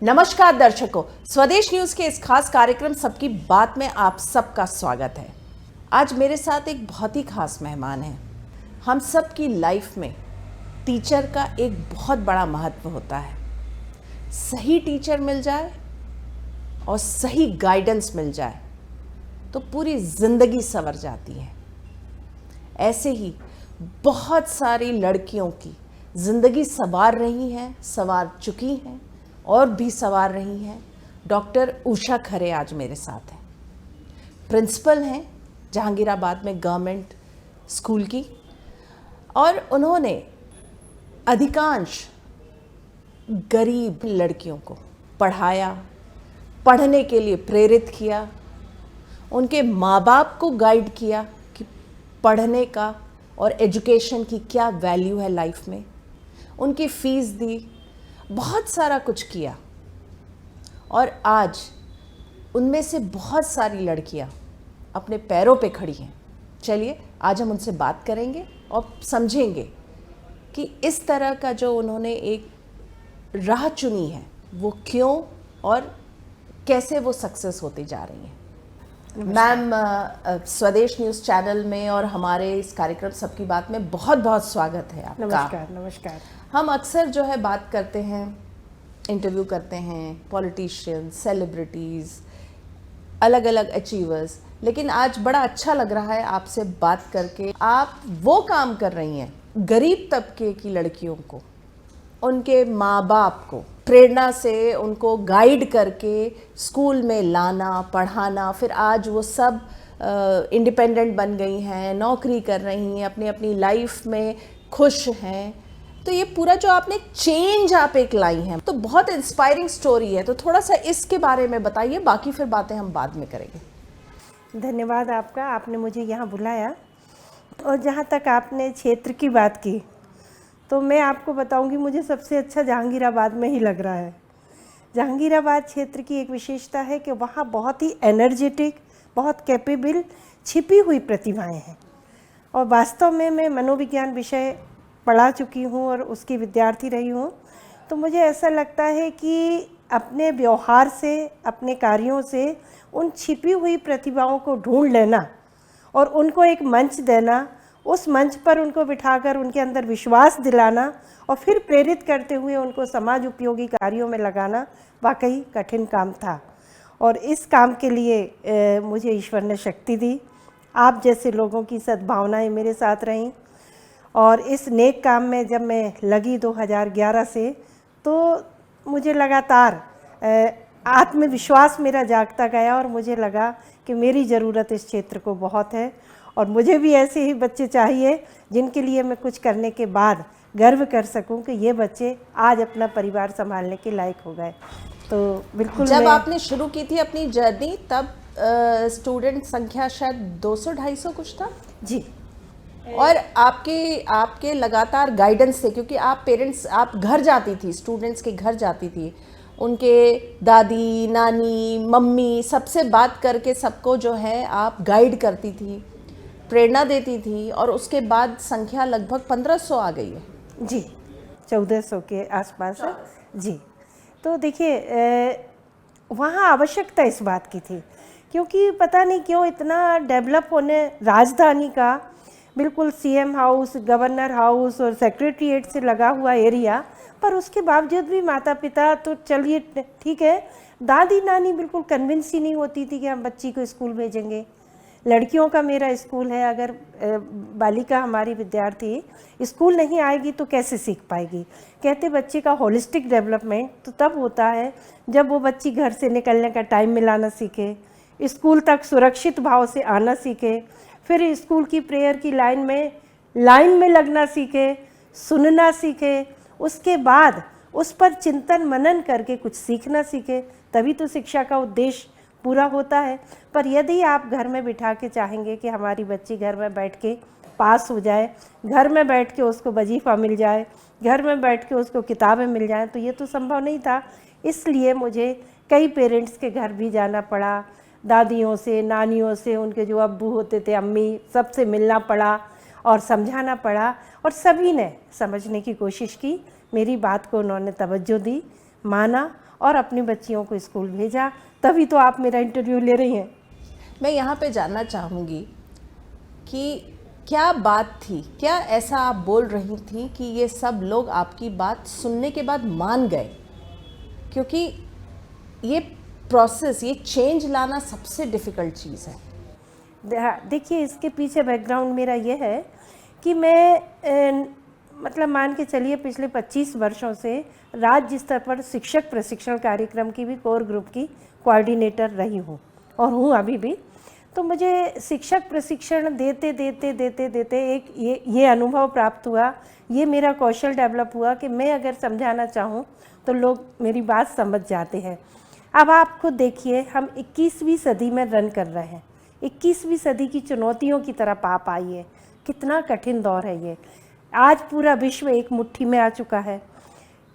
नमस्कार दर्शकों, स्वदेश न्यूज के इस खास कार्यक्रम सबकी बात में आप सबका स्वागत है। आज मेरे साथ एक बहुत ही खास मेहमान है। हम सब की लाइफ में टीचर का एक बहुत बड़ा महत्व होता है। सही टीचर मिल जाए और सही गाइडेंस मिल जाए तो पूरी जिंदगी संवर जाती है। ऐसे ही बहुत सारी लड़कियों की जिंदगी संवार रही हैं, संवार चुकी हैं और भी संवार रही हैं। डॉक्टर उषा खरे आज मेरे साथ हैं। प्रिंसिपल हैं जहांगीराबाद में गवर्नमेंट स्कूल की, और उन्होंने अधिकांश गरीब लड़कियों को पढ़ाया, पढ़ने के लिए प्रेरित किया, उनके माँ बाप को गाइड किया कि पढ़ने का और एजुकेशन की क्या वैल्यू है लाइफ में, उनकी फीस दी, बहुत सारा कुछ किया। और आज उनमें से बहुत सारी लड़कियां अपने पैरों पे खड़ी हैं। चलिए आज हम उनसे बात करेंगे और समझेंगे कि इस तरह का जो उन्होंने एक राह चुनी है वो क्यों और कैसे वो सक्सेस होती जा रही हैं। मैम, स्वदेश न्यूज़ चैनल में और हमारे इस कार्यक्रम सबकी बात में बहुत बहुत स्वागत है आपका। नमस्कार। नमस्कार। हम अक्सर जो है बात करते हैं, इंटरव्यू करते हैं पॉलिटिशियंस, सेलिब्रिटीज़, अलग अलग अचीवर्स, लेकिन आज बड़ा अच्छा लग रहा है आपसे बात करके। आप वो काम कर रही हैं गरीब तबके की लड़कियों को, उनके माँ बाप को प्रेरणा से उनको गाइड करके स्कूल में लाना, पढ़ाना, फिर आज वो सब इंडिपेंडेंट बन गई हैं, नौकरी कर रही हैं, अपनी अपनी लाइफ में खुश हैं। तो ये पूरा जो आपने चेंज आप एक लाई हैं, तो बहुत इंस्पायरिंग स्टोरी है। तो थोड़ा सा इसके बारे में बताइए, बाकी फिर बातें हम बाद में करेंगे। धन्यवाद आपका, आपने मुझे यहाँ बुलाया। और जहाँ तक आपने क्षेत्र की बात की, तो मैं आपको बताऊंगी मुझे सबसे अच्छा जहांगीराबाद में ही लग रहा है। जहांगीराबाद क्षेत्र की एक विशेषता है कि वहाँ बहुत ही एनर्जेटिक, बहुत कैपेबल छिपी हुई प्रतिभाएं हैं। और वास्तव में मैं मनोविज्ञान विषय पढ़ा चुकी हूँ और उसकी विद्यार्थी रही हूँ। तो मुझे ऐसा लगता है कि अपने व्यवहार से, अपने कार्यों से उन छिपी हुई प्रतिभाओं को ढूंढ लेना और उनको एक मंच देना, उस मंच पर उनको बिठाकर उनके अंदर विश्वास दिलाना और फिर प्रेरित करते हुए उनको समाज उपयोगी कार्यों में लगाना वाकई कठिन काम था। और इस काम के लिए मुझे ईश्वर ने शक्ति दी। आप जैसे लोगों की सद्भावनाएं मेरे साथ रहीं और इस नेक काम में जब मैं लगी 2011 से, तो मुझे लगातार आत्मविश्वास मेरा जागता गया और मुझे लगा कि मेरी ज़रूरत इस क्षेत्र को बहुत है और मुझे भी ऐसे ही बच्चे चाहिए जिनके लिए मैं कुछ करने के बाद गर्व कर सकूं कि ये बच्चे आज अपना परिवार संभालने के लायक हो गए। तो बिल्कुल जब आपने शुरू की थी अपनी जर्नी, तब स्टूडेंट संख्या शायद 200-250 कुछ था जी। और आपके लगातार गाइडेंस थे, क्योंकि आप पेरेंट्स, आप घर जाती थी, स्टूडेंट्स के घर जाती थी, उनके दादी, नानी, मम्मी सबसे बात करके सबको जो है आप गाइड करती थी, प्रेरणा देती थी, और उसके बाद संख्या लगभग 1500 आ गई है जी, 1400 के आसपास है जी। तो देखिए, वहाँ आवश्यकता इस बात की थी, क्योंकि पता नहीं क्यों इतना डेवलप होने, राजधानी का बिल्कुल सीएम हाउस, गवर्नर हाउस और सेक्रेटरीट से लगा हुआ एरिया, पर उसके बावजूद भी माता पिता तो चलिए ठीक है, दादी नानी बिल्कुल कन्विंस ही नहीं होती थी कि हम बच्ची को स्कूल भेजेंगे। लड़कियों का मेरा स्कूल है, अगर बालिका हमारी विद्यार्थी स्कूल नहीं आएगी तो कैसे सीख पाएगी। कहते बच्चे का होलिस्टिक डेवलपमेंट तो तब होता है जब वो बच्ची घर से निकलने का टाइम मिलाना सीखे, स्कूल तक सुरक्षित भाव से आना सीखे, फिर स्कूल की प्रेयर की लाइन में लगना सीखे, सुनना सीखे, उसके बाद उस पर चिंतन मनन करके कुछ सीखना सीखे, तभी तो शिक्षा का उद्देश्य पूरा होता है। पर यदि आप घर में बिठा के चाहेंगे कि हमारी बच्ची घर में बैठ के पास हो जाए, घर में बैठ के उसको वजीफ़ा मिल जाए, घर में बैठ के उसको किताबें मिल जाएं, तो ये तो संभव नहीं था। इसलिए मुझे कई पेरेंट्स के घर भी जाना पड़ा, दादियों से, नानियों से, उनके जो अब्बू होते थे, अम्मी, सबसे मिलना पड़ा और समझाना पड़ा, और सभी ने समझने की कोशिश की। मेरी बात को उन्होंने तवज्जो दी, माना और अपनी बच्चियों को स्कूल भेजा, तभी तो आप मेरा इंटरव्यू ले रही हैं। मैं यहाँ पे जानना चाहूँगी कि क्या बात थी, क्या ऐसा आप बोल रही थी कि ये सब लोग आपकी बात सुनने के बाद मान गए? क्योंकि ये प्रोसेस, ये चेंज लाना सबसे डिफ़िकल्ट चीज़ है। देखिए, इसके पीछे बैकग्राउंड मेरा ये है कि मैं मतलब मान के चलिए पिछले 25 वर्षों से राज्य स्तर पर शिक्षक प्रशिक्षण कार्यक्रम की भी कोर ग्रुप की कोऑर्डिनेटर रही हूँ और हूँ अभी भी। तो मुझे शिक्षक प्रशिक्षण देते देते देते देते एक ये अनुभव प्राप्त हुआ, ये मेरा कौशल डेवलप हुआ कि मैं अगर समझाना चाहूँ तो लोग मेरी बात समझ जाते हैं। अब आप खुद देखिए, हम 21वीं सदी में रन कर रहे हैं। 21वीं सदी की चुनौतियों की तरफ आप आइए, कितना कठिन दौर है ये। आज पूरा विश्व एक मुट्ठी में आ चुका है।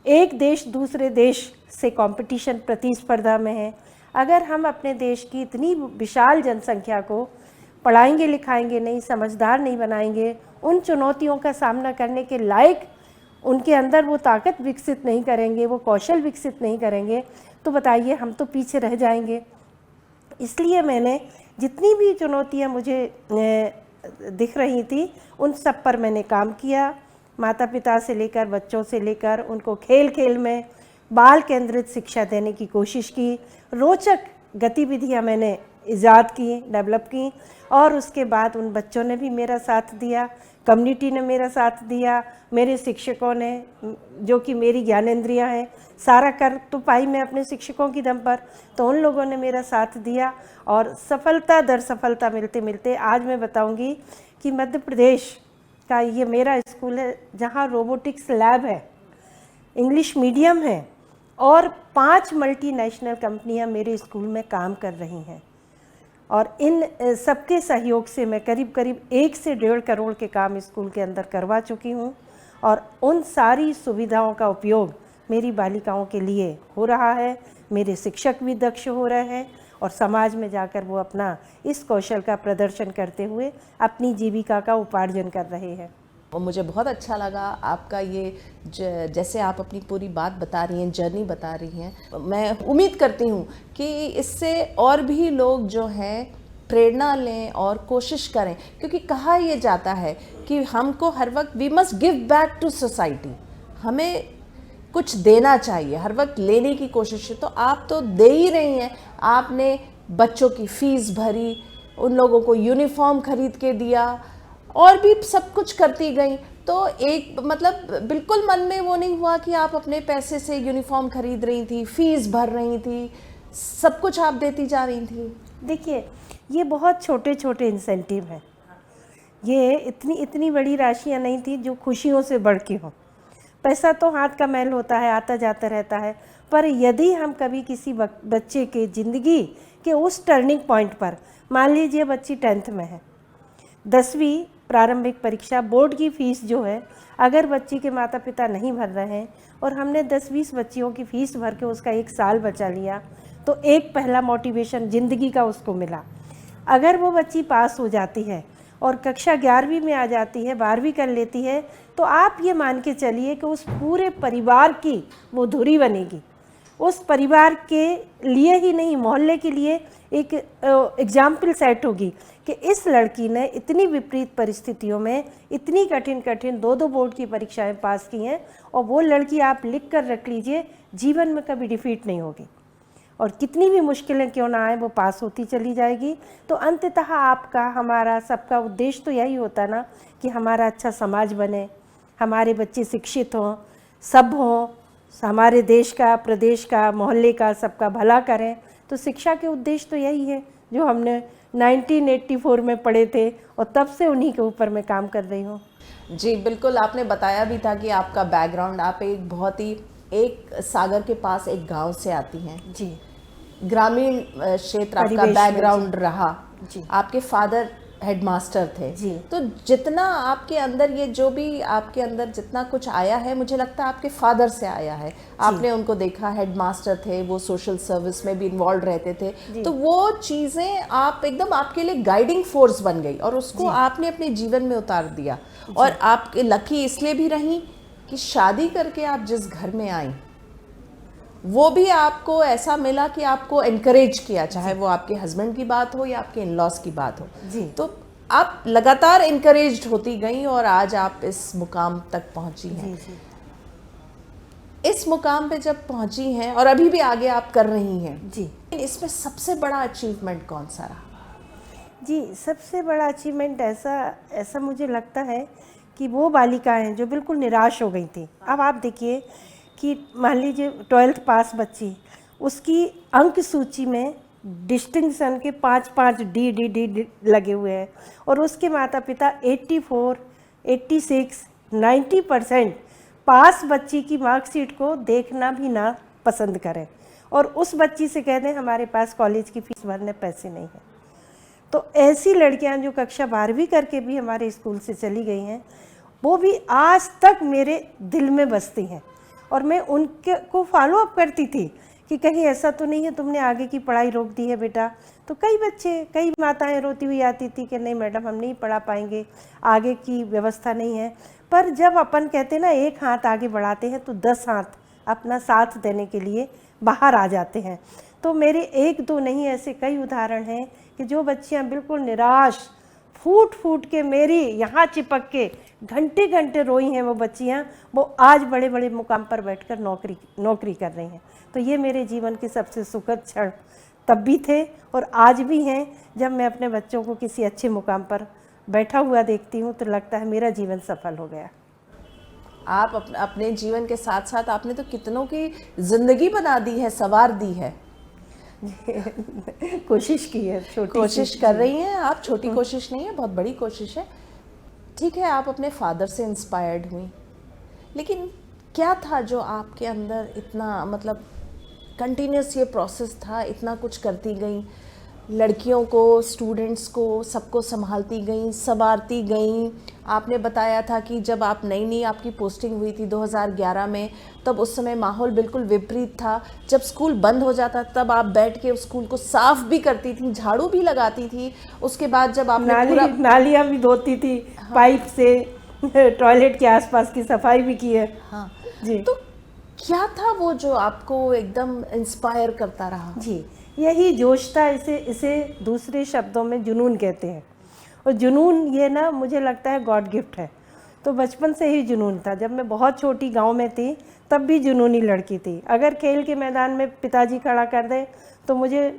एक देश दूसरे देश से कंपटीशन, प्रतिस्पर्धा में है। अगर हम अपने देश की इतनी विशाल जनसंख्या को पढ़ाएंगे लिखाएंगे नहीं, समझदार नहीं बनाएंगे, उन चुनौतियों का सामना करने के लायक उनके अंदर वो ताकत विकसित नहीं करेंगे, वो कौशल विकसित नहीं करेंगे, तो बताइए हम तो पीछे रह जाएंगे। इसलिए मैंने जितनी भी चुनौतियां मुझे दिख रही थी, उन सब पर मैंने काम किया। माता पिता से लेकर बच्चों से लेकर उनको खेल खेल में बाल केंद्रित शिक्षा देने की कोशिश की। रोचक गतिविधियां मैंने ईजाद की, डेवलप की, और उसके बाद उन बच्चों ने भी मेरा साथ दिया, कम्युनिटी ने मेरा साथ दिया, मेरे शिक्षकों ने, जो कि मेरी ज्ञानेंद्रियां हैं, सारा कर तो पाई मैं अपने शिक्षकों की दम पर, तो उन लोगों ने मेरा साथ दिया। और सफलता दर सफलता मिलते मिलते आज मैं बताऊंगी कि मध्य प्रदेश का ये मेरा स्कूल है जहाँ रोबोटिक्स लैब है, इंग्लिश मीडियम है, और 5 मल्टीनेशनल कंपनियां मेरे स्कूल में काम कर रही हैं। और इन सबके सहयोग से मैं करीब करीब 1 से 1.5 करोड़ के काम स्कूल के अंदर करवा चुकी हूँ। और उन सारी सुविधाओं का उपयोग मेरी बालिकाओं के लिए हो रहा है। मेरे शिक्षक भी दक्ष हो रहे हैं और समाज में जाकर वो अपना इस कौशल का प्रदर्शन करते हुए अपनी जीविका का उपार्जन कर रहे हैं। और मुझे बहुत अच्छा लगा आपका ये जैसे आप अपनी पूरी बात बता रही हैं, जर्नी बता रही हैं। मैं उम्मीद करती हूँ कि इससे और भी लोग जो हैं प्रेरणा लें और कोशिश करें, क्योंकि कहा यह जाता है कि हमको हर वक्त we must give back to society, हमें कुछ देना चाहिए, हर वक्त लेने की कोशिश है। तो आप तो दे ही रही हैं। आपने बच्चों की फीस भरी, उन लोगों को यूनिफॉर्म खरीद के दिया और भी सब कुछ करती गई। तो एक मतलब बिल्कुल मन में वो नहीं हुआ कि आप अपने पैसे से यूनिफॉर्म खरीद रही थी, फीस भर रही थी, सब कुछ आप देती जा रही थी। देखिए, ये बहुत छोटे छोटे इंसेंटिव हैं, ये इतनी बड़ी राशियां नहीं थी जो खुशियों से बढ़ के हों। पैसा तो हाथ का मैल होता है, आता जाता रहता है, पर यदि हम कभी किसी बच्चे के ज़िंदगी के उस टर्निंग पॉइंट पर, मान लीजिए बच्ची 10th में है, 10वीं प्रारंभिक परीक्षा बोर्ड की फ़ीस जो है, अगर बच्ची के माता पिता नहीं भर रहे हैं और हमने 10-20 बच्चियों की फ़ीस भर के उसका 1 साल बचा लिया, तो एक पहला मोटिवेशन ज़िंदगी का उसको मिला। अगर वो बच्ची पास हो जाती है और कक्षा 11वीं में आ जाती है, 12वीं कर लेती है, तो आप ये मान के चलिए कि उस पूरे परिवार की वो धुरी बनेगी। उस परिवार के लिए ही नहीं, मोहल्ले के लिए एक एग्जाम्पल सेट होगी कि इस लड़की ने इतनी विपरीत परिस्थितियों में इतनी कठिन 2 बोर्ड की परीक्षाएं पास की हैं, और वो लड़की आप लिख कर रख लीजिए, जीवन में कभी डिफीट नहीं होगी, और कितनी भी मुश्किलें क्यों ना आए वो पास होती चली जाएगी। तो अंततः आपका, हमारा सबका उद्देश्य तो यही होता ना कि हमारा अच्छा समाज बने, हमारे बच्चे शिक्षित हों, सब हों, हमारे देश का, प्रदेश का, मोहल्ले का, सबका भला करें। तो शिक्षा के उद्देश्य तो यही है जो हमने 1984 में पढ़े थे, और तब से उन्हीं के ऊपर मैं काम कर रही हूँ। जी बिल्कुल, आपने बताया भी था कि आपका बैकग्राउंड, आप एक बहुत ही एक सागर के पास एक गांव से आती हैं। जी, ग्रामीण क्षेत्र आपका बैकग्राउंड रहा। जी, आपके फादर हेडमास्टर थे। जी। तो जितना आपके अंदर ये जो भी आपके अंदर जितना कुछ आया है, मुझे लगता है आपके फादर से आया है। आपने उनको देखा, हेडमास्टर थे, वो सोशल सर्विस में भी इन्वॉल्व रहते थे, तो वो चीज़ें आप एकदम आपके लिए गाइडिंग फोर्स बन गई और उसको आपने अपने जीवन में उतार दिया। और आपके लकी इसलिए भी रही कि शादी करके आप जिस घर में आई वो भी आपको ऐसा मिला कि आपको एनकरेज किया, चाहे वो आपके हस्बैंड की बात हो या आपके इन लॉज की बात हो, जी। तो आप लगातार इनकरेज्ड होती गई और आज आप इस मुकाम तक पहुंची हैं। जी जी इस मुकाम पे जब पहुंची हैं और अभी भी आगे आप कर रही हैं, जी इसमें सबसे बड़ा अचीवमेंट कौन सा रहा? जी, सबसे बड़ा अचीवमेंट ऐसा मुझे लगता है कि वो बालिकाएं जो बिल्कुल निराश हो गई थी, अब आप देखिए कि मान लीजिए 12th पास बच्ची, उसकी अंक सूची में डिस्टिंक्शन के 5-5 डी लगे हुए हैं और उसके माता पिता 84, 86, 90% पास बच्ची की मार्कशीट को देखना भी ना पसंद करें और उस बच्ची से कह दें हमारे पास कॉलेज की फीस भरने पैसे नहीं हैं। तो ऐसी लड़कियां जो कक्षा 12वीं करके भी हमारे स्कूल से चली गई हैं, वो भी आज तक मेरे दिल में बसती हैं और मैं उनके को फॉलो अप करती थी कि कहीं ऐसा तो नहीं है तुमने आगे की पढ़ाई रोक दी है बेटा। तो कई माताएं रोती हुई आती थी कि नहीं मैडम हम नहीं पढ़ा पाएंगे, आगे की व्यवस्था नहीं है। पर जब अपन कहते ना एक हाथ आगे बढ़ाते हैं तो 10 हाथ अपना साथ देने के लिए बाहर आ जाते हैं। तो मेरे एक दो नहीं ऐसे कई उदाहरण हैं कि जो बच्चियां बिल्कुल निराश फूट फूट के मेरी यहाँ चिपक के घंटे घंटे रोई हैं, वो बच्चियाँ वो आज बड़े बड़े मुकाम पर बैठकर नौकरी कर रही हैं। तो ये मेरे जीवन के सबसे सुखद क्षण तब भी थे और आज भी हैं। जब मैं अपने बच्चों को किसी अच्छे मुकाम पर बैठा हुआ देखती हूँ तो लगता है मेरा जीवन सफल हो गया। आप अपने जीवन के साथ साथ आपने तो कितनों की जिंदगी बना दी है, संवार दी है। कोशिश की है, छोटी कोशिश कर रही हैं आप, छोटी कोशिश नहीं है, बहुत बड़ी कोशिश है। ठीक है, आप अपने फादर से इंस्पायर्ड हुई, लेकिन क्या था जो आपके अंदर इतना मतलब कंटिन्यूस ये प्रोसेस था, इतना कुछ करती गई, लड़कियों को, स्टूडेंट्स को, सबको संभालती गई, संवारती गई। आपने बताया था कि जब आप नई आपकी पोस्टिंग हुई थी 2011 में, तब उस समय माहौल बिल्कुल विपरीत था। जब स्कूल बंद हो जाता तब आप बैठ के उस स्कूल को साफ भी करती थी, झाड़ू भी लगाती थी। उसके बाद जब आपने नालियाँ भी धोती थी, हाँ। पाइप से टॉयलेट के आसपास की सफाई भी की है। हाँ जी। तो क्या था वो जो आपको एकदम इंस्पायर करता रहा? जी, यही जोश था। इसे दूसरे शब्दों में जुनून कहते हैं। और जुनून ये ना मुझे लगता है गॉड गिफ्ट है। तो बचपन से ही जुनून था। जब मैं बहुत छोटी गांव में थी तब भी जुनूनी लड़की थी। अगर खेल के मैदान में पिताजी खड़ा कर दे तो मुझे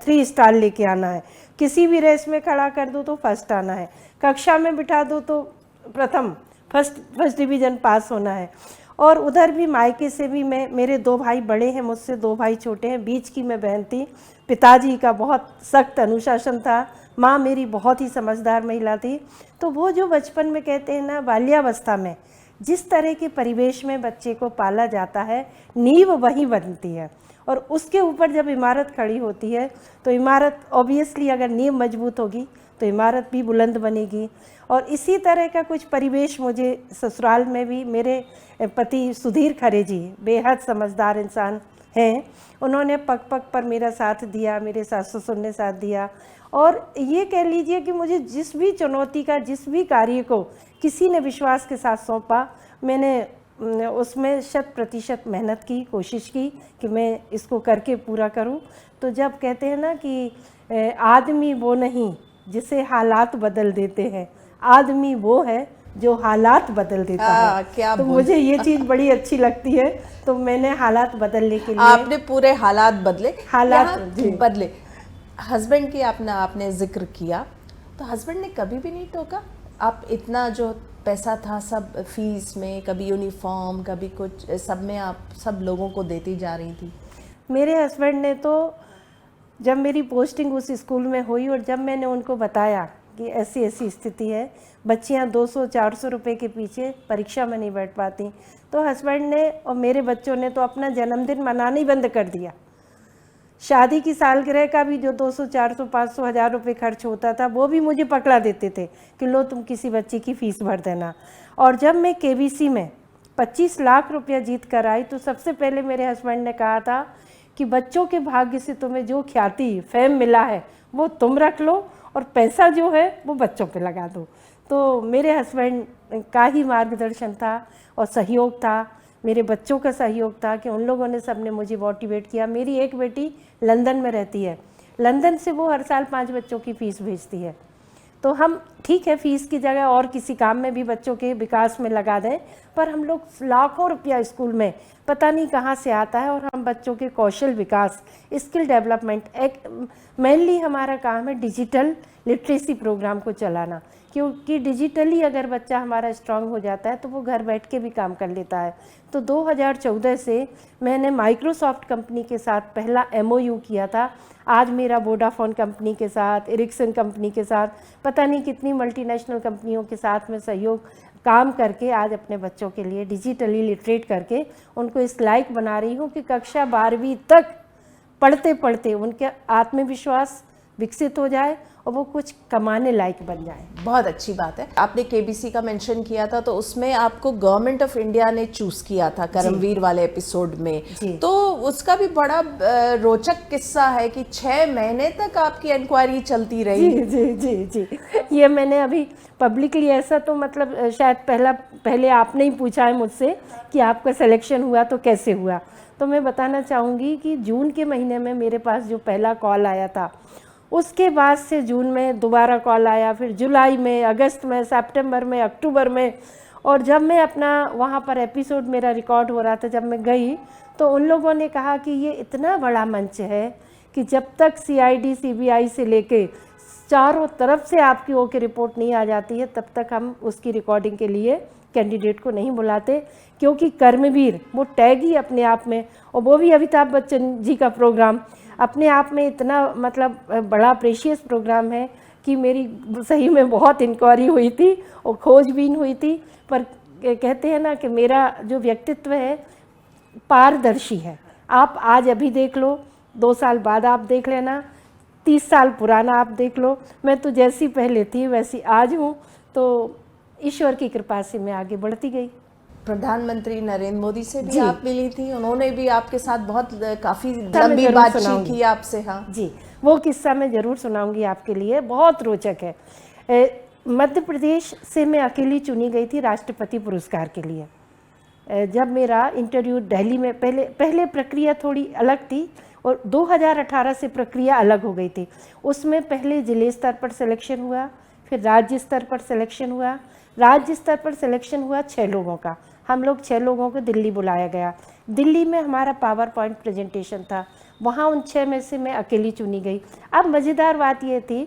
3 स्टार लेके आना है, किसी भी रेस में खड़ा कर दूँ तो फर्स्ट आना है, कक्षा में बिठा दूँ तो फर्स्ट डिवीज़न पास होना है। और उधर भी मायके से भी मेरे 2 भाई बड़े हैं मुझसे, 2 भाई छोटे हैं, बीच की मैं बहन थी। पिताजी का बहुत सख्त अनुशासन था, माँ मेरी बहुत ही समझदार महिला थी। तो वो जो बचपन में कहते हैं ना बाल्यावस्था में जिस तरह के परिवेश में बच्चे को पाला जाता है, नींव वहीं बनती है और उसके ऊपर जब इमारत खड़ी होती है तो इमारत ऑब्वियसली अगर नींव मजबूत होगी तो इमारत भी बुलंद बनेगी। और इसी तरह का कुछ परिवेश मुझे ससुराल में भी, मेरे पति सुधीर खरे जी बेहद समझदार इंसान हैं, उन्होंने पग पग पर मेरा साथ दिया, मेरे सास ससुर ने साथ दिया। और ये कह लीजिए कि मुझे जिस भी चुनौती का, जिस भी कार्य को किसी ने विश्वास के साथ सौंपा, मैंने उसमें 100% मेहनत की, कोशिश की कि मैं इसको करके पूरा करूं। तो जब कहते हैं ना कि आदमी वो नहीं जिसे हालात बदल देते हैं, आदमी वो है जो हालात बदल देता है। क्या तो मुझे ये चीज़ बड़ी अच्छी लगती है। तो मैंने हालात बदलने के लिए, आपने पूरे हालात बदले, बदले। हस्बैंड की आपने जिक्र किया, तो हस्बैंड ने कभी भी नहीं टोका? आप इतना जो पैसा था सब फीस में, कभी यूनिफॉर्म, कभी कुछ, सब में आप सब लोगों को देती जा रही थी। मेरे हस्बैंड ने तो जब मेरी पोस्टिंग उस स्कूल में हुई और जब मैंने उनको बताया कि ऐसी ऐसी स्थिति है, बच्चियां 200-400 रुपये के पीछे परीक्षा में नहीं बैठ पाती, तो हस्बैंड ने और मेरे बच्चों ने तो अपना जन्मदिन मनाना ही बंद कर दिया। शादी की सालगिरह का भी जो 200, 400, 500, 1000 रुपये खर्च होता था वो भी मुझे पकड़ा देते थे कि लो तुम किसी बच्ची की फ़ीस भर देना। और जब मैं केबीसी में 25 लाख रुपया जीत कर आई तो सबसे पहले मेरे हस्बैंड ने कहा था कि बच्चों के भाग्य से तुम्हें जो ख्याति फेम मिला है वो तुम रख लो और पैसा जो है वो बच्चों पे लगा दो। तो मेरे हस्बैंड का ही मार्गदर्शन था और सहयोग था। मेरे बच्चों का सहयोग था कि उन लोगों ने सबने मुझे मोटिवेट किया। मेरी एक बेटी लंदन में रहती है, लंदन से वो हर साल 5 बच्चों की फ़ीस भेजती है। तो हम ठीक है फ़ीस की जगह और किसी काम में भी बच्चों के विकास में लगा दें, पर हम लोग लाखों रुपया स्कूल में पता नहीं कहाँ से आता है, और हम बच्चों के कौशल विकास, स्किल डेवलपमेंट, एक मेनली हमारा काम है डिजिटल लिटरेसी प्रोग्राम को चलाना, क्योंकि डिजिटली अगर बच्चा हमारा स्ट्रांग हो जाता है तो वो घर बैठ के भी काम कर लेता है। तो 2014 से मैंने माइक्रोसॉफ्ट कंपनी के साथ पहला MOU किया था। आज मेरा वोडाफोन कंपनी के साथ, एरिक्सन कंपनी के साथ, पता नहीं कितनी मल्टीनेशनल कंपनियों के साथ में सहयोग काम करके आज अपने बच्चों के लिए डिजिटली लिटरेट करके उनको इस लायक बना रही हूँ कि कक्षा 12वीं तक पढ़ते पढ़ते उनके आत्मविश्वास विकसित हो जाए और वो कुछ कमाने लायक बन जाए। बहुत अच्छी बात है। आपने KBC का मेंशन किया था, तो उसमें आपको गवर्नमेंट ऑफ इंडिया ने चूज किया था करमवीर वाले एपिसोड में, तो उसका भी बड़ा रोचक किस्सा है कि 6 महीने तक आपकी इंक्वायरी चलती रही। जी जी जी जी, ये मैंने अभी पब्लिकली ऐसा तो मतलब शायद पहले आपने ही पूछा है मुझसे कि आपका सिलेक्शन हुआ तो कैसे हुआ। तो मैं बताना चाहूँगी कि जून के महीने में मेरे पास जो पहला कॉल आया था, उसके बाद से जून में दोबारा कॉल आया, फिर जुलाई में, अगस्त में, सितंबर में, अक्टूबर में, और जब मैं अपना वहाँ पर एपिसोड मेरा रिकॉर्ड हो रहा था, जब मैं गई तो उन लोगों ने कहा कि ये इतना बड़ा मंच है कि जब तक CID CBI से लेके चारों तरफ से आपकी ओके रिपोर्ट नहीं आ जाती है तब तक हम उसकी रिकॉर्डिंग के लिए कैंडिडेट को नहीं बुलाते, क्योंकि कर्मवीर वो टैग ही अपने आप में, और वो भी अमिताभ बच्चन जी का प्रोग्राम अपने आप में इतना मतलब बड़ा प्रेशियस प्रोग्राम है कि मेरी सही में बहुत इंक्वायरी हुई थी और खोजबीन हुई थी। पर कहते हैं ना कि मेरा जो व्यक्तित्व है पारदर्शी है। आप आज अभी देख लो, 2 साल बाद आप देख लेना, 30 साल पुराना आप देख लो, मैं तो जैसी पहले थी वैसी आज हूँ। तो ईश्वर की कृपा से मैं आगे बढ़ती गई। प्रधानमंत्री नरेंद्र मोदी से भी आप मिली थी, उन्होंने भी आपके साथ बहुत काफी मैं लंबी जरूर बातचीत सुनाऊंगी। की आपसे। हाँ जी, वो किस्सा मैं ज़रूर सुनाऊंगी आपके लिए, बहुत रोचक है। मध्य प्रदेश से मैं अकेली चुनी गई थी राष्ट्रपति पुरस्कार के लिए। जब मेरा इंटरव्यू दिल्ली में, पहले प्रक्रिया थोड़ी अलग थी और 2018 से प्रक्रिया अलग हो गई थी। उसमें पहले जिले स्तर पर सिलेक्शन हुआ, फिर राज्य स्तर पर सिलेक्शन हुआ। राज्य स्तर पर सिलेक्शन हुआ 6 लोगों का, हम लोग 6 लोगों को दिल्ली बुलाया गया। दिल्ली में हमारा पावर पॉइंट प्रेजेंटेशन था, वहाँ उन 6 में से मैं अकेली चुनी गई। अब मज़ेदार बात ये थी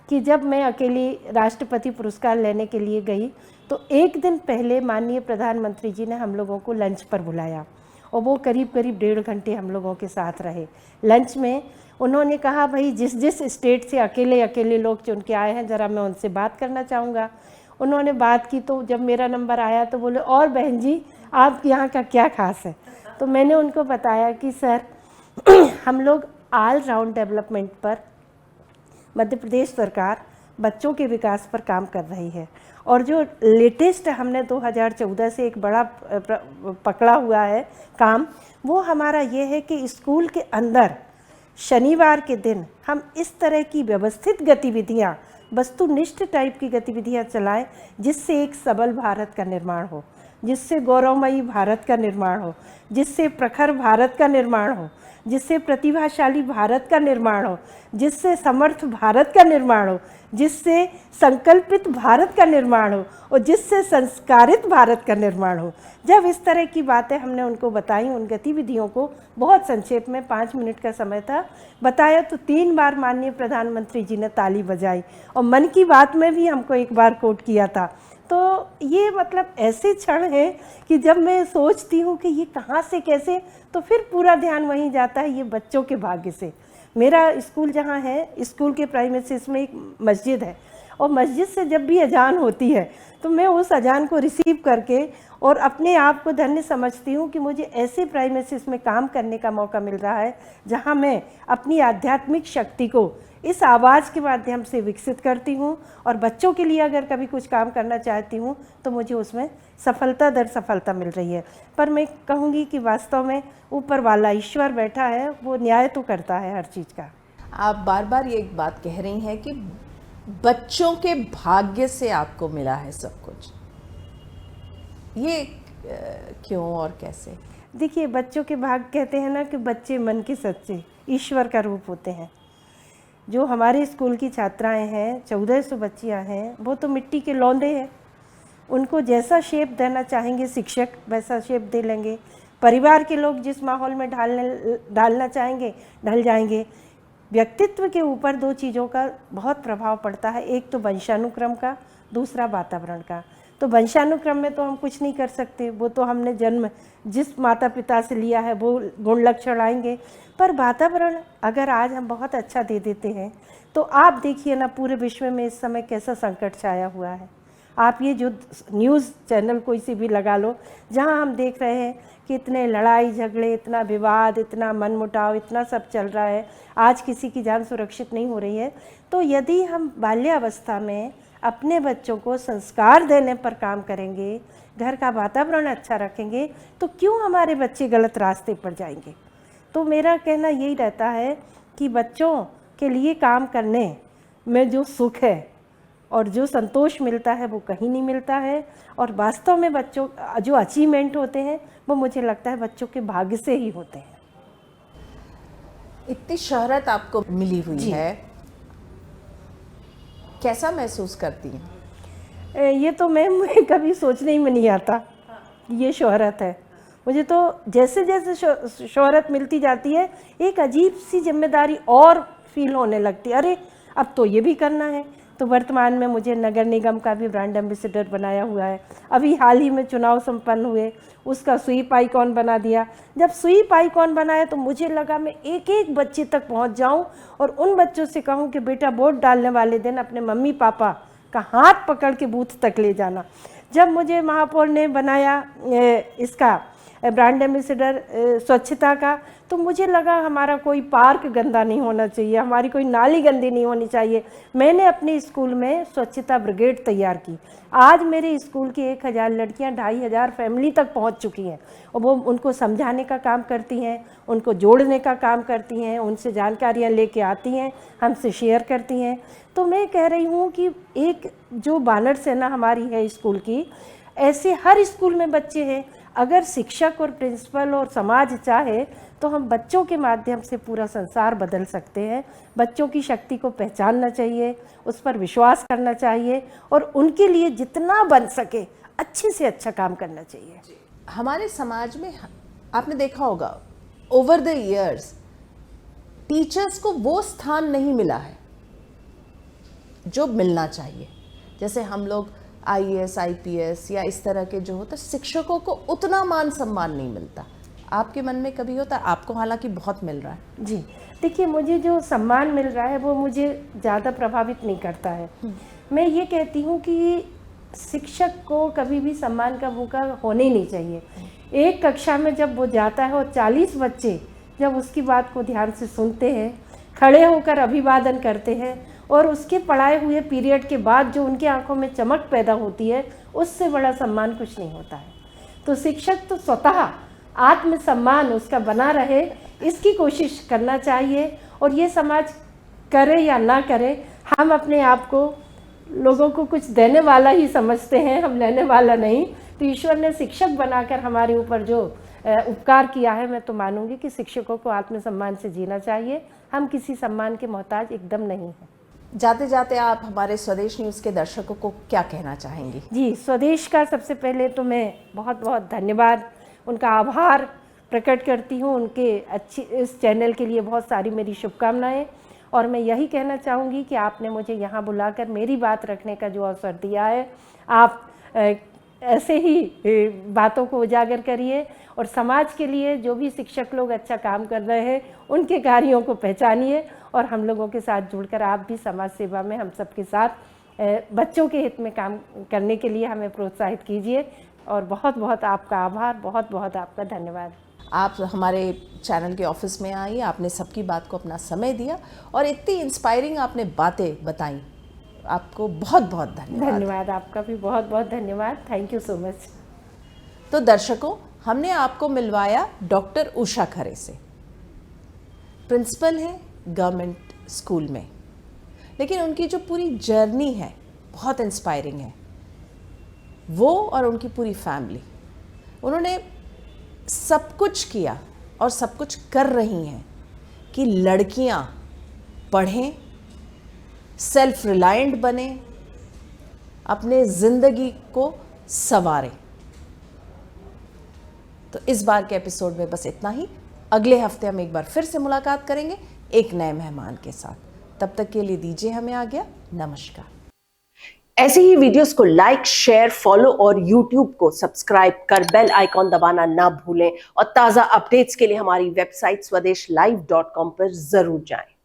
कि जब मैं अकेली राष्ट्रपति पुरस्कार लेने के लिए गई तो एक दिन पहले माननीय प्रधानमंत्री जी ने हम लोगों को लंच पर बुलाया, और वो करीब 1.5 घंटे हम लोगों के साथ रहे। लंच में उन्होंने कहा, भाई जिस स्टेट से अकेले लोग चुन के आए हैं, ज़रा मैं उनसे बात करना चाहूँगा। उन्होंने बात की तो जब मेरा नंबर आया तो बोले, और बहन जी आपके यहाँ का क्या खास है। तो मैंने उनको बताया कि सर हम लोग ऑल राउंड डेवलपमेंट पर मध्य प्रदेश सरकार बच्चों के विकास पर काम कर रही है, और जो लेटेस्ट हमने 2014 से एक बड़ा पकड़ा हुआ है काम, वो हमारा ये है कि स्कूल के अंदर शनिवार के दिन हम इस तरह की व्यवस्थित गतिविधियाँ, वस्तुनिष्ठ टाइप की गतिविधियाँ चलाएं जिससे एक सबल भारत का निर्माण हो, जिससे गौरवमयी भारत का निर्माण हो, जिससे प्रखर भारत का निर्माण हो, जिससे प्रतिभाशाली भारत का निर्माण हो, जिससे समर्थ भारत का निर्माण हो, जिससे संकल्पित भारत का निर्माण हो, और जिससे संस्कारित भारत का निर्माण हो। जब इस तरह की बातें हमने उनको बताई, उन गतिविधियों को बहुत संक्षेप में 5 मिनट का समय था बताया, तो 3 बार माननीय प्रधानमंत्री जी ने ताली बजाई, और मन की बात में भी हमको एक बार कोट किया था। तो ये मतलब ऐसे क्षण है कि जब मैं सोचती हूँ कि ये कहाँ से कैसे, तो फिर पूरा ध्यान वहीं जाता है, ये बच्चों के भाग्य से। मेरा स्कूल जहाँ है, स्कूल के प्राइमेसिस में एक मस्जिद है, और मस्जिद से जब भी अजान होती है तो मैं उस अजान को रिसीव करके और अपने आप को धन्य समझती हूँ कि मुझे ऐसे प्राइमेसिस में काम करने का मौका मिल रहा है जहाँ मैं अपनी आध्यात्मिक शक्ति को इस आवाज़ के माध्यम से विकसित करती हूँ, और बच्चों के लिए अगर कभी कुछ काम करना चाहती हूँ तो मुझे उसमें सफलता दर सफलता मिल रही है। पर मैं कहूँगी कि वास्तव में ऊपर वाला ईश्वर बैठा है, वो न्याय तो करता है हर चीज़ का। आप बार बार ये एक बात कह रही हैं कि बच्चों के भाग्य से आपको मिला है सब कुछ। ये क्यों और कैसे? देखिए, बच्चों के भाग कहते हैं ना कि बच्चे मन के सच्चे ईश्वर का रूप होते हैं। जो हमारे स्कूल की छात्राएं हैं, 1400 बच्चियां हैं, वो तो मिट्टी के लौंदे हैं। उनको जैसा शेप देना चाहेंगे शिक्षक, वैसा शेप दे लेंगे। परिवार के लोग जिस माहौल में डालना चाहेंगे ढल जाएंगे। व्यक्तित्व के ऊपर दो चीज़ों का बहुत प्रभाव पड़ता है, एक तो वंशानुक्रम का, दूसरा वातावरण का। तो वंशानुक्रम में तो हम कुछ नहीं कर सकते, वो तो हमने जन्म जिस माता पिता से लिया है वो गुण लक्षण आएंगे। पर वातावरण अगर आज हम बहुत अच्छा दे देते हैं तो आप देखिए ना, पूरे विश्व में इस समय कैसा संकट छाया हुआ है। आप ये जो न्यूज़ चैनल कोई सी भी लगा लो, जहाँ हम देख रहे हैं कि इतने लड़ाई झगड़े, इतना विवाद, इतना मनमुटाव, इतना सब चल रहा है, आज किसी की जान सुरक्षित नहीं हो रही है। तो यदि हम बाल्यावस्था में अपने बच्चों को संस्कार देने पर काम करेंगे, घर का वातावरण अच्छा रखेंगे, तो क्यों हमारे बच्चे गलत रास्ते पर जाएंगे। तो मेरा कहना यही रहता है कि बच्चों के लिए काम करने में जो सुख है और जो संतोष मिलता है वो कहीं नहीं मिलता है। और वास्तव में बच्चों जो अचीवमेंट होते हैं वो मुझे लगता है बच्चों के भाग्य से ही होते हैं। इतनी शोहरत आपको मिली हुई है, कैसा महसूस करती हैं? ये तो मुझे कभी सोचने ही में नहीं आता ये शोहरत है। मुझे तो जैसे जैसे शोहरत मिलती जाती है एक अजीब सी जिम्मेदारी और फील होने लगती है, अरे अब तो ये भी करना है। तो वर्तमान में मुझे नगर निगम का भी ब्रांड एम्बेसडर बनाया हुआ है। अभी हाल ही में चुनाव संपन्न हुए, उसका स्वीप आइकॉन बना दिया। जब स्वीप आइकॉन बनाया तो मुझे लगा मैं एक एक बच्चे तक पहुंच जाऊं और उन बच्चों से कहूं कि बेटा वोट डालने वाले दिन अपने मम्मी पापा का हाथ पकड़ के बूथ तक ले जाना। जब मुझे महापौर ने बनाया इसका ब्रांड एम्बेसडर स्वच्छता का, तो मुझे लगा हमारा कोई पार्क गंदा नहीं होना चाहिए, हमारी कोई नाली गंदी नहीं होनी चाहिए। मैंने अपने स्कूल में स्वच्छता ब्रिगेड तैयार की। आज मेरे स्कूल की 1000 लड़कियां 2500 फैमिली तक पहुंच चुकी हैं और वो उनको समझाने का काम करती हैं, उनको जोड़ने का काम करती हैं, उनसे जानकारियां लेके आती हैं, हमसे शेयर करती हैं। तो मैं कह रही हूँ कि एक जो बानर सेना हमारी है स्कूल की, ऐसे हर स्कूल में बच्चे हैं। अगर शिक्षक और प्रिंसिपल और समाज चाहे तो हम बच्चों के माध्यम से पूरा संसार बदल सकते हैं। बच्चों की शक्ति को पहचानना चाहिए, उस पर विश्वास करना चाहिए और उनके लिए जितना बन सके अच्छे से अच्छा काम करना चाहिए। हमारे समाज में आपने देखा होगा ओवर द इयर्स टीचर्स को वो स्थान नहीं मिला है जो मिलना चाहिए। जैसे हम लोग IAS IPS या इस तरह के जो होता है, शिक्षकों को उतना मान सम्मान नहीं मिलता। आपके मन में कभी होता है? आपको हालांकि बहुत मिल रहा है। जी देखिए, मुझे जो सम्मान मिल रहा है वो मुझे ज़्यादा प्रभावित नहीं करता है। मैं ये कहती हूँ कि शिक्षक को कभी भी सम्मान का मौका होने ही नहीं चाहिए। एक कक्षा में जब वो जाता है और 40 बच्चे जब उसकी बात को ध्यान से सुनते हैं, खड़े होकर अभिवादन करते हैं और उसके पढ़ाए हुए पीरियड के बाद जो उनकी आंखों में चमक पैदा होती है, उससे बड़ा सम्मान कुछ नहीं होता है। तो शिक्षक तो स्वतः आत्मसम्मान उसका बना रहे, इसकी कोशिश करना चाहिए। और ये समाज करे या ना करे, हम अपने आप को लोगों को कुछ देने वाला ही समझते हैं, हम लेने वाला नहीं। तो ईश्वर ने शिक्षक बनाकर हमारे ऊपर जो उपकार किया है, मैं तो मानूंगी कि शिक्षकों को आत्मसम्मान से जीना चाहिए। हम किसी सम्मान के मोहताज एकदम नहीं हैं। जाते जाते आप हमारे स्वदेश न्यूज़ के दर्शकों को क्या कहना चाहेंगी? जी, स्वदेश का सबसे पहले तो मैं बहुत बहुत धन्यवाद, उनका आभार प्रकट करती हूँ। उनके अच्छी इस चैनल के लिए बहुत सारी मेरी शुभकामनाएं। और मैं यही कहना चाहूँगी कि आपने मुझे यहाँ बुलाकर मेरी बात रखने का जो अवसर दिया है, आप ऐसे ही बातों को उजागर करिए और समाज के लिए जो भी शिक्षक लोग अच्छा काम कर रहे हैं उनके कार्यों को पहचानिए और हम लोगों के साथ जुड़कर आप भी समाज सेवा में हम सबके साथ बच्चों के हित में काम करने के लिए हमें प्रोत्साहित कीजिए। और बहुत बहुत आपका आभार, बहुत बहुत आपका धन्यवाद। आप हमारे चैनल के ऑफिस में आई, आपने सबकी बात को अपना समय दिया और इतनी इंस्पायरिंग आपने बातें बताई। आपको बहुत बहुत धन्यवाद। धन्यवाद, आपका भी बहुत बहुत धन्यवाद। Thank you so much. तो दर्शकों, हमने आपको मिलवाया डॉक्टर उषा खरे से। प्रिंसिपल हैं गवर्नमेंट स्कूल में, लेकिन उनकी जो पूरी जर्नी है बहुत इंस्पायरिंग है। वो और उनकी पूरी फैमिली उन्होंने सब कुछ किया और सब कुछ कर रही हैं कि लड़कियां पढ़ें, सेल्फ रिलायंट बने, अपने ज़िंदगी को संवारें। तो इस बार के एपिसोड में बस इतना ही। अगले हफ्ते हम एक बार फिर से मुलाकात करेंगे एक नए मेहमान के साथ। तब तक के लिए दीजिए हमें आज्ञा। नमस्कार। ऐसे ही वीडियोस को लाइक, शेयर, फॉलो और YouTube को सब्सक्राइब कर बेल आइकॉन दबाना ना भूलें और ताज़ा अपडेट्स के लिए हमारी वेबसाइट swedeshlive.com पर जरूर जाएं।